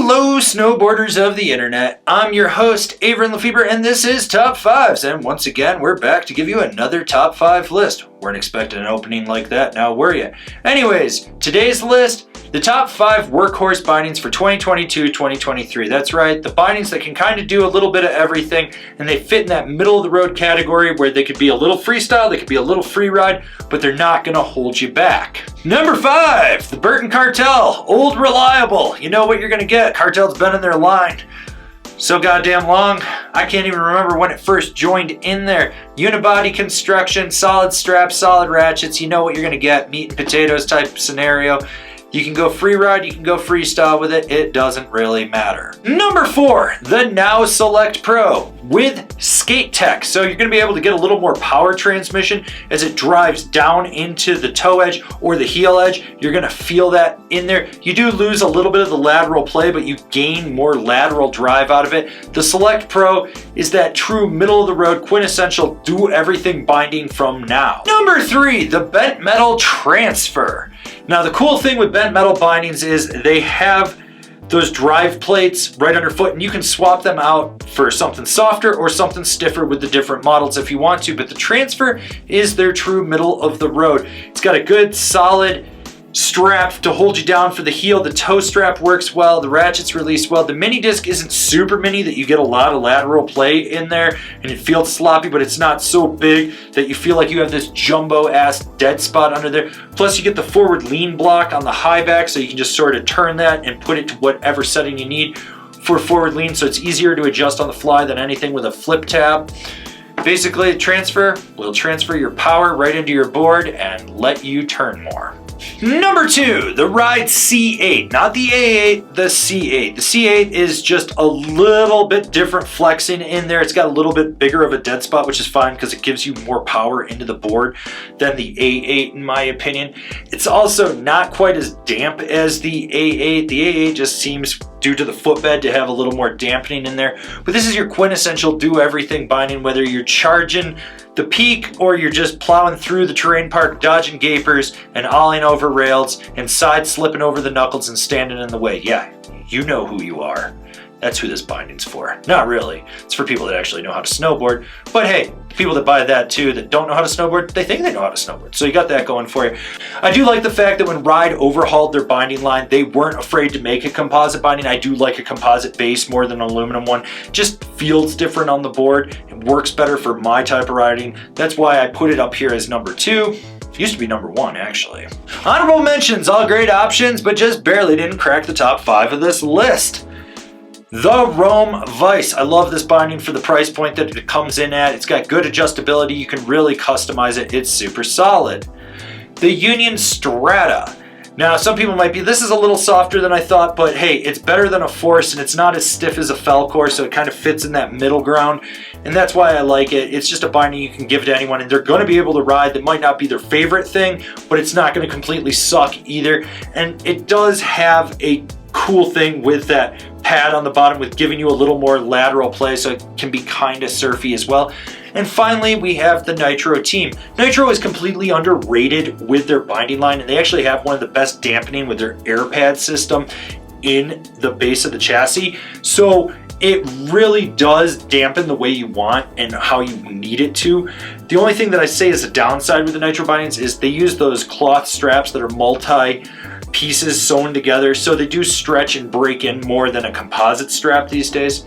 Hello, snowboarders of the internet. I'm your host, Avran LeFeber, and this is Top 5s. And once again, we're back to give you another Top 5 list. Weren't expecting an opening like that, now were you? Anyways, today's list, the top 5 workhorse bindings for 2022-2023. That's right, the bindings that can kind of do a little bit of everything, and they fit in that middle of the road category where they could be a little freestyle, they could be a little free ride, but they're not gonna hold you back. Number 5, the Burton Cartel, old reliable. You know what you're gonna get. Cartel's been in their line so goddamn long, I can't even remember when it first joined in there. Unibody construction, solid straps, solid ratchets, you know what you're gonna get. Meat and potatoes type scenario. You can go free ride, you can go freestyle with it, it doesn't really matter. Number 4, the Now Select Pro with skate tech. So you're gonna be able to get a little more power transmission as it drives down into the toe edge or the heel edge. You're gonna feel that in there. You do lose a little bit of the lateral play, but you gain more lateral drive out of it. The Select Pro is that true middle of the road, quintessential do everything binding from now. Number 3, the Bent Metal Transfer. Now the cool thing with bent metal bindings is they have those drive plates right underfoot, and you can swap them out for something softer or something stiffer with the different models if you want to, but the Transfer is their true middle of the road. It's got a good solid strap to hold you down for the heel. The toe strap works well, the ratchets release well. The mini disc isn't super mini that you get a lot of lateral play in there and it feels sloppy, but it's not so big that you feel like you have this jumbo ass dead spot under there. Plus you get the forward lean block on the high back, so you can just sort of turn that and put it to whatever setting you need for forward lean, so it's easier to adjust on the fly than anything with a flip tab. Basically, Transfer will transfer your power right into your board and let you turn more. Number 2, the Ride C8, not the A8, the C8. The C8 is just a little bit different flexing in there. It's got a little bit bigger of a dead spot, which is fine because it gives you more power into the board than the A8 in my opinion. It's also not quite as damp as the A8. The A8 just seems, due to the footbed, to have a little more dampening in there. But this is your quintessential do everything binding, whether you're charging the peak or you're just plowing through the terrain park, dodging gapers and olling over rails and side slipping over the knuckles and standing in the way. Yeah, you know who you are. That's who this binding's for. Not really. It's for people that actually know how to snowboard. But hey, the people that buy that too that don't know how to snowboard, they think they know how to snowboard. So you got that going for you. I do like the fact that when Ride overhauled their binding line, they weren't afraid to make a composite binding. I do like a composite base more than an aluminum one. Just feels different on the board. It works better for my type of riding. That's why I put it up here as number 2. It used to be number 1 actually. Honorable mentions, all great options, but just barely didn't crack the top 5 of this list. The Rome Vice. I love this binding for the price point that it comes in at. It's got good adjustability. You can really customize it. It's super solid. The Union Strata. Now, some people might be, this is a little softer than I thought, but hey, it's better than a Force and it's not as stiff as a Falcor, so it kind of fits in that middle ground. And that's why I like it. It's just a binding you can give to anyone and they're going to be able to ride. That might not be their favorite thing, but it's not going to completely suck either. And it does have a cool thing with that pad on the bottom with giving you a little more lateral play, so it can be kind of surfy as well. And finally, we have the Nitro team. Nitro is completely underrated with their binding line, and they actually have one of the best dampening with their air pad system in the base of the chassis. So it really does dampen the way you want and how you need it to. The only thing that I say is a downside with the Nitro bindings is they use those cloth straps that are multi pieces sewn together, so they do stretch and break in more than a composite strap these days.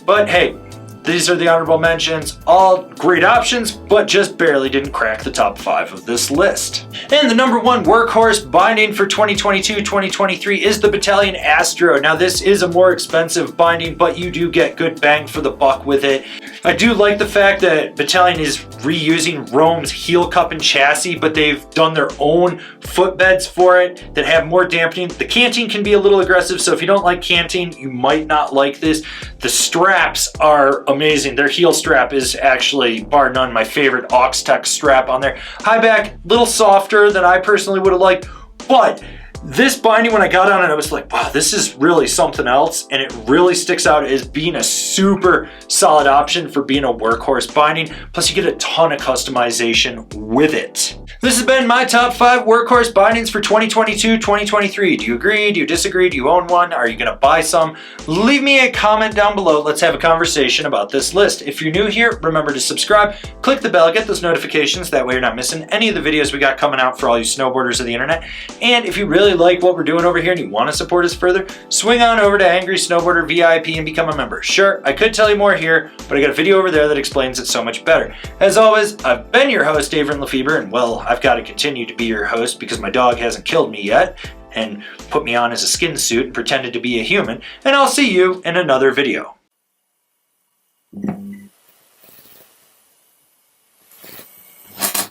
But hey, these are the honorable mentions. All great options, but just barely didn't crack the top 5 of this list. And the number 1 workhorse binding for 2022-2023 is the Battalion Astro. Now this is a more expensive binding, but you do get good bang for the buck with it. I do like the fact that Battalion is reusing Rome's heel cup and chassis, but they've done their own footbeds for it that have more dampening. The canting can be a little aggressive, so if you don't like canting, you might not like this. The straps are amazing. Their heel strap is actually, bar none, my favorite Oxtec strap on there. High back, little softer than I personally would have liked, but This binding, when I got on it, I was like, wow, this is really something else. And it really sticks out as being a super solid option for being a workhorse binding. Plus you get a ton of customization with it. This has been my top 5 workhorse bindings for 2022-2023. Do you agree? Do you disagree? Do you own one? Are you gonna buy some? Leave me a comment down below. Let's have a conversation about this list. If you're new here, remember to subscribe, click the bell, get those notifications. That way you're not missing any of the videos we got coming out for all you snowboarders of the internet. And if you really like what we're doing over here and you want to support us further, swing on over to Angry Snowboarder VIP and become a member. Sure, I could tell you more here, but I got a video over there that explains it so much better. As always, I've been your host, Avran LeFeber, and well, I've got to continue to be your host because my dog hasn't killed me yet and put me on as a skin suit and pretended to be a human, and I'll see you in another video.